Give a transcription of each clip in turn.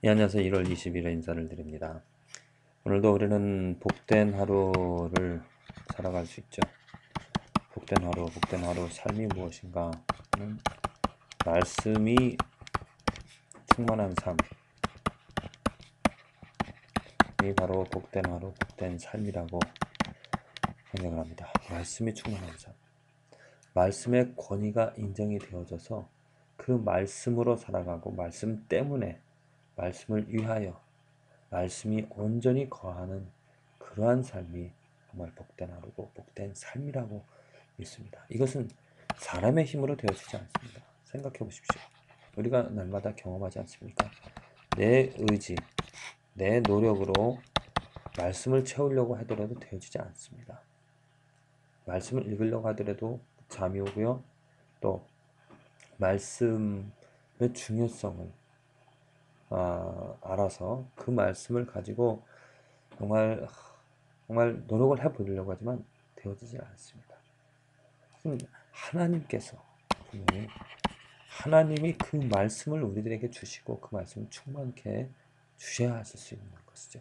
예, 안녕하세요. 1월 20일에 인사를 드립니다. 오늘도 우리는 복된 하루를 살아갈 수 있죠. 복된 하루, 삶이 무엇인가? 말씀이 충만한 삶이 바로 복된 하루, 복된 삶이라고 생각을 합니다. 말씀이 충만한 삶. 말씀의 권위가 인정이 되어져서 그 말씀으로 살아가고 말씀 때문에 말씀을 위하여 말씀이 온전히 거하는 그러한 삶이 정말 복된 하루고 복된 삶이라고 믿습니다. 이것은 사람의 힘으로 되어지지 않습니다. 생각해 보십시오. 우리가 날마다 경험하지 않습니까? 내 의지, 내 노력으로 말씀을 채우려고 하더라도 되어지지 않습니다. 말씀을 읽으려고 하더라도 잠이 오고요. 또 말씀의 중요성을 알아서 그 말씀을 가지고 정말 노력을 해보려고 하지만 되어지지 않습니다. 하나님께서 분명히 하나님이 그 말씀을 우리들에게 주시고 그 말씀을 충만케 주셔야 하실 수 있는 것이죠.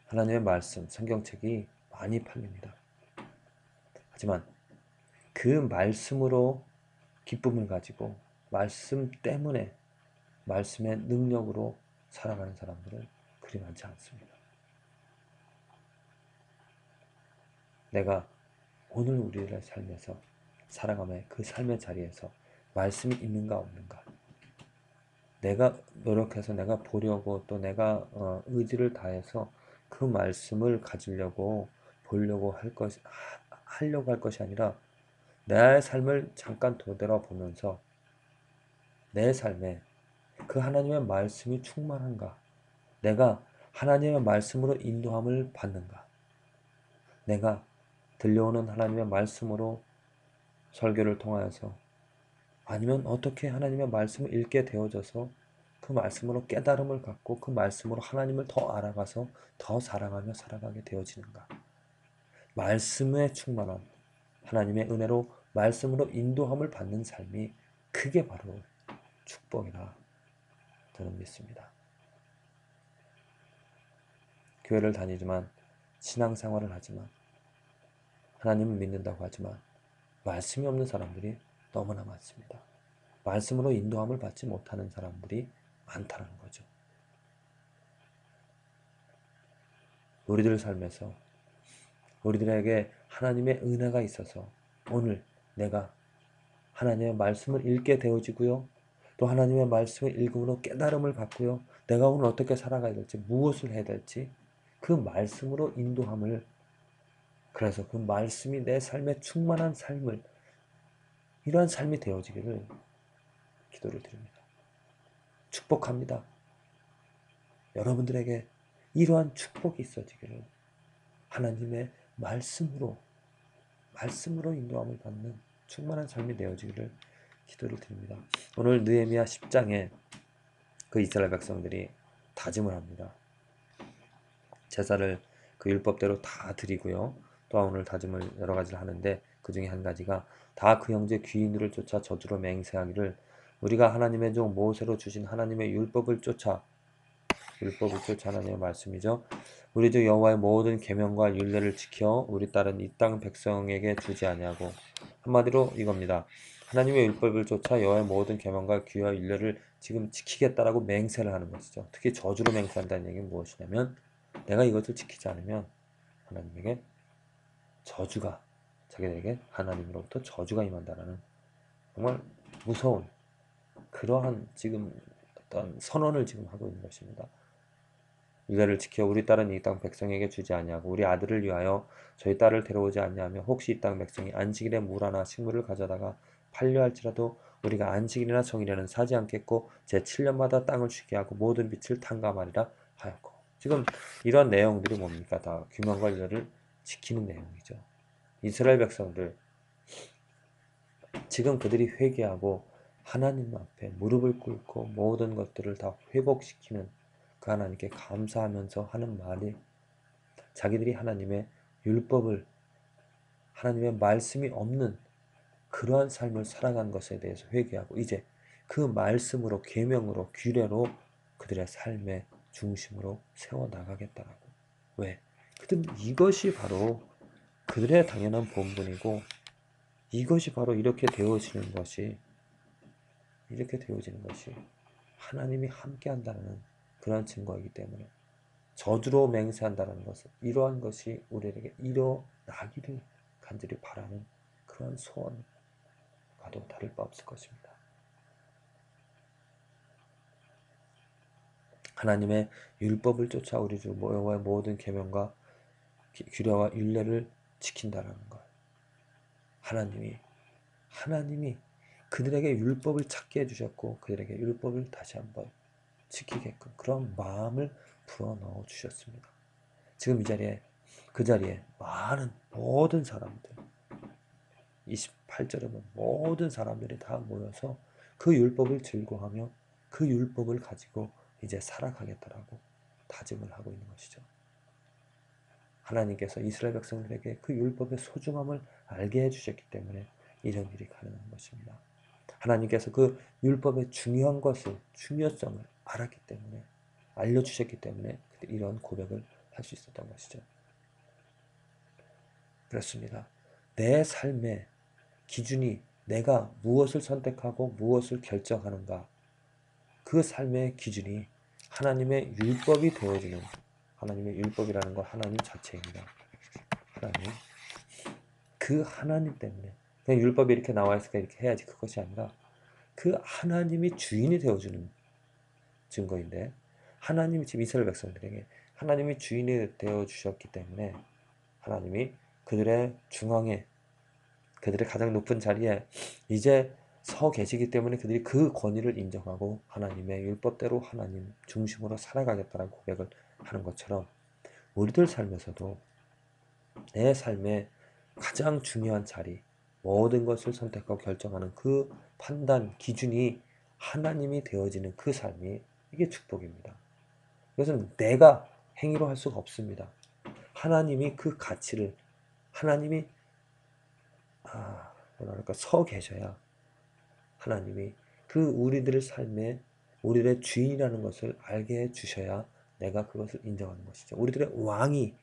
하나님의 말씀, 성경책이 많이 팔립니다. 하지만 그 말씀으로 기쁨을 가지고 말씀 때문에 말씀의 능력으로 살아가는 사람들은 그리 많지 않습니다. 내가 오늘 우리의 삶에서 살아가며 그 삶의 자리에서 말씀이 있는가 없는가, 내가 노력해서 내가 보려고 또 내가 의지를 다해서 그 말씀을 가지려고 보려고 하려고 할 것이 아니라 내 삶을 잠깐 되돌아보면서 내 삶에 그 하나님의 말씀이 충만한가, 내가 하나님의 말씀으로 인도함을 받는가, 내가 들려오는 하나님의 말씀으로 설교를 통하여서 아니면 어떻게 하나님의 말씀을 읽게 되어져서 그 말씀으로 깨달음을 갖고 그 말씀으로 하나님을 더 알아가서 더 사랑하며 살아가게 되어지는가. 말씀에 충만한 하나님의 은혜로 말씀으로 인도함을 받는 삶이 그게 바로 축복이라 저는 믿습니다. 교회를 다니지만 신앙생활을 하지만 하나님을 믿는다고 하지만 말씀이 없는 사람들이 너무나 많습니다. 말씀으로 인도함을 받지 못하는 사람들이 많다는 거죠. 우리들 삶에서 우리들에게 하나님의 은혜가 있어서 오늘 내가 하나님의 말씀을 읽게 되어지고요. 또 하나님의 말씀을 읽음으로 깨달음을 받고요. 내가 오늘 어떻게 살아가야 될지, 무엇을 해야 될지 그 말씀으로 인도함을, 그래서 그 말씀이 내 삶에 충만한 삶을, 이러한 삶이 되어지기를 기도를 드립니다. 축복합니다. 여러분들에게 이러한 축복이 있어지기를 하나님의 말씀으로 인도함을 받는 충만한 삶이 되어지기를 기도를 드립니다. 오늘 느헤미야 10장에 그 이스라엘 백성들이 다짐을 합니다. 제사를 그 율법대로 다 드리고요. 또 오늘 다짐을 여러 가지를 하는데 그 중에 한 가지가 다 그 형제 귀인들을 쫓아 저주로 맹세하기를 우리가 하나님의 종 모세로 주신 하나님의 율법을 쫓아 하나님의 말씀이죠. 우리 주 여호와의 모든 계명과 율례를 지켜 우리 딸은 이 땅 백성에게 주지 아니하고, 한마디로 이겁니다. 하나님의 율법을 쫓아 여호와의 모든 계명과 규와 율례를 지금 지키겠다라고 맹세를 하는 것이죠. 특히 저주로 맹세한다는 얘기는 무엇이냐면 내가 이것을 지키지 않으면 하나님에게 저주가, 자기들에게 하나님으로부터 저주가 임한다라는 정말 무서운 그러한 지금 어떤 선언을 지금 하고 있는 것입니다. 율례를 지켜 우리 딸은 이 땅 백성에게 주지 아니하고 우리 아들을 위하여 저희 딸을 데려오지 아니하며 혹시 이 땅 백성이 안식일에 물 하나 식물을 가져다가 팔려 할지라도 우리가 안식일이나 정일에는 사지 않겠고 제 7년마다 땅을 쉬게 하고 모든 빛을 탕감하리라 하였고. 지금 이런 내용들이 뭡니까? 다 규명과 율례를 지키는 내용이죠. 이스라엘 백성들, 지금 그들이 회개하고 하나님 앞에 무릎을 꿇고 모든 것들을 다 회복시키는 그 하나님께 감사하면서 하는 말이, 자기들이 하나님의 율법을, 하나님의 말씀이 없는 그러한 삶을 살아간 것에 대해서 회개하고 이제 그 말씀으로, 계명으로, 규례로 그들의 삶의 중심으로 세워나가겠다라고. 왜? 그들은 이것이 바로 그들의 당연한 본분이고, 이것이 바로 이렇게 되어지는 것이 하나님이 함께한다는 그런 증거이기 때문에, 저주로 맹세한다는 것은 이러한 것이 우리에게 일어나기를 간절히 바라는 그런 소원과도 다를 바 없을 것입니다. 하나님의 율법을 쫓아 우리 주 여호와의 모든 계명과 규례와 율례를 지킨다라는 것. 하나님이 그들에게 율법을 찾게 해주셨고, 그들에게 율법을 다시 한번 지키게끔 그런 마음을 불어넣어 주셨습니다. 지금 그 자리에 많은 모든 사람들, 28절에 보면 모든 사람들이 다 모여서 그 율법을 즐거워하며 그 율법을 가지고 이제 살아가겠다라고 다짐을 하고 있는 것이죠. 하나님께서 이스라엘 백성들에게 그 율법의 소중함을 알게 해주셨기 때문에 이런 일이 가능한 것입니다. 하나님께서 그 율법의 중요성을 알았기 때문에, 알려주셨기 때문에 이런 고백을 할 수 있었던 것이죠. 그렇습니다. 내 삶의 기준이 내가 무엇을 선택하고 무엇을 결정하는가, 그 삶의 기준이 하나님의 율법이 되어주는, 하나님의 율법이라는 건 하나님 자체입니다. 그 하나님 때문에 그냥 율법이 이렇게 나와 있으니까 이렇게 해야지, 그것이 아니라 그 하나님이 주인이 되어주는 증거인데, 하나님이 지금 이스라엘 백성들에게 하나님이 주인이 되어주셨기 때문에 하나님이 그들의 중앙에, 그들의 가장 높은 자리에 이제 서 계시기 때문에 그들이 그 권위를 인정하고 하나님의 율법대로 하나님 중심으로 살아가겠다는 고백을 하는 것처럼, 우리들 삶에서도 내 삶의 가장 중요한 자리, 모든 것을 선택하고 결정하는 그 판단 기준이 하나님이 되어지는 그 삶이, 이게 축복입니다. 이것은 내가 행위로 할 수가 없습니다. 하나님이 그 가치를, 하나님이 서 계셔야 하나님이 그 우리들의 삶에 우리들의 주인이라는 것을 알게 해주셔야 내가 그것을 인정하는 것이죠. 우리들의 왕이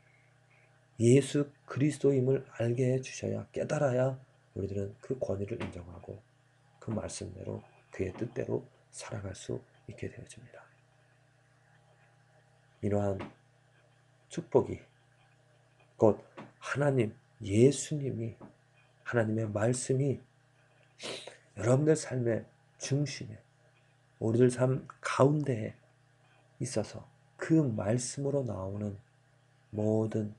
예수 그리스도임을 알게 해주셔야, 깨달아야 우리들은 그 권위를 인정하고 그 말씀대로, 그의 뜻대로 살아갈 수 있게 되어집니다. 이러한 축복이 곧 하나님, 예수님이, 하나님의 말씀이 여러분들 삶의 중심에, 우리들 삶 가운데에 있어서 그 말씀으로 나오는 모든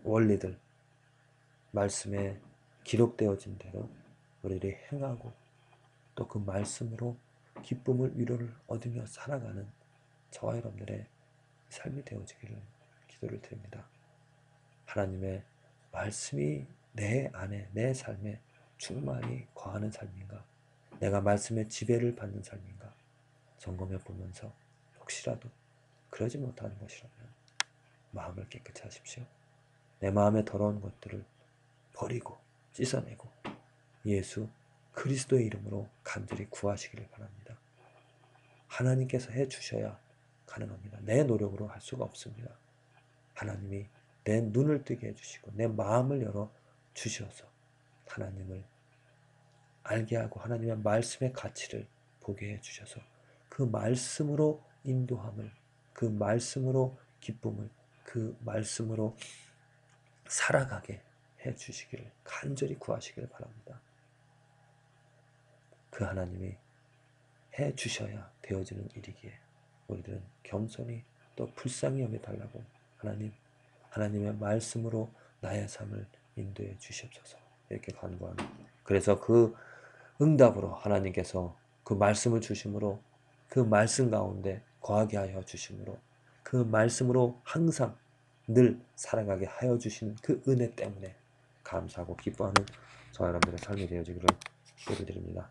원리들, 말씀에 기록되어진 대로 우리들이 행하고 또 그 말씀으로 기쁨을, 위로를 얻으며 살아가는 저와 여러분들의 삶이 되어지기를 기도를 드립니다. 하나님의 말씀이 내 안에, 내 삶에 충만히 거하는 삶인가, 내가 말씀의 지배를 받는 삶인가 점검해 보면서, 혹시라도 그러지 못하는 것이라면 마음을 깨끗이 하십시오. 내 마음에 더러운 것들을 버리고 씻어내고 예수 그리스도의 이름으로 간절히 구하시기를 바랍니다. 하나님께서 해주셔야 가능합니다. 내 노력으로 할 수가 없습니다. 하나님이 내 눈을 뜨게 해주시고 내 마음을 열어 주셔서 하나님을 알게 하고 하나님의 말씀의 가치를 보게 해주셔서 그 말씀으로 인도함을, 그 말씀으로 기쁨을, 그 말씀으로 살아가게 해주시기를 간절히 구하시기를 바랍니다. 그 하나님이 해주셔야 되어지는 일이기에 우리들은 겸손히 또 불쌍히 여겨달라고, 하나님의 말씀으로 나의 삶을 인도해 주시옵소서 이렇게 간구하는, 그래서 그 응답으로 하나님께서 그 말씀을 주심으로, 그 말씀 가운데 거하게 하여 주심으로, 그 말씀으로 항상 늘 살아가게 하여 주신 그 은혜 때문에 감사하고 기뻐하는 저와 여러분들의 삶이 되어지기를 기도드립니다.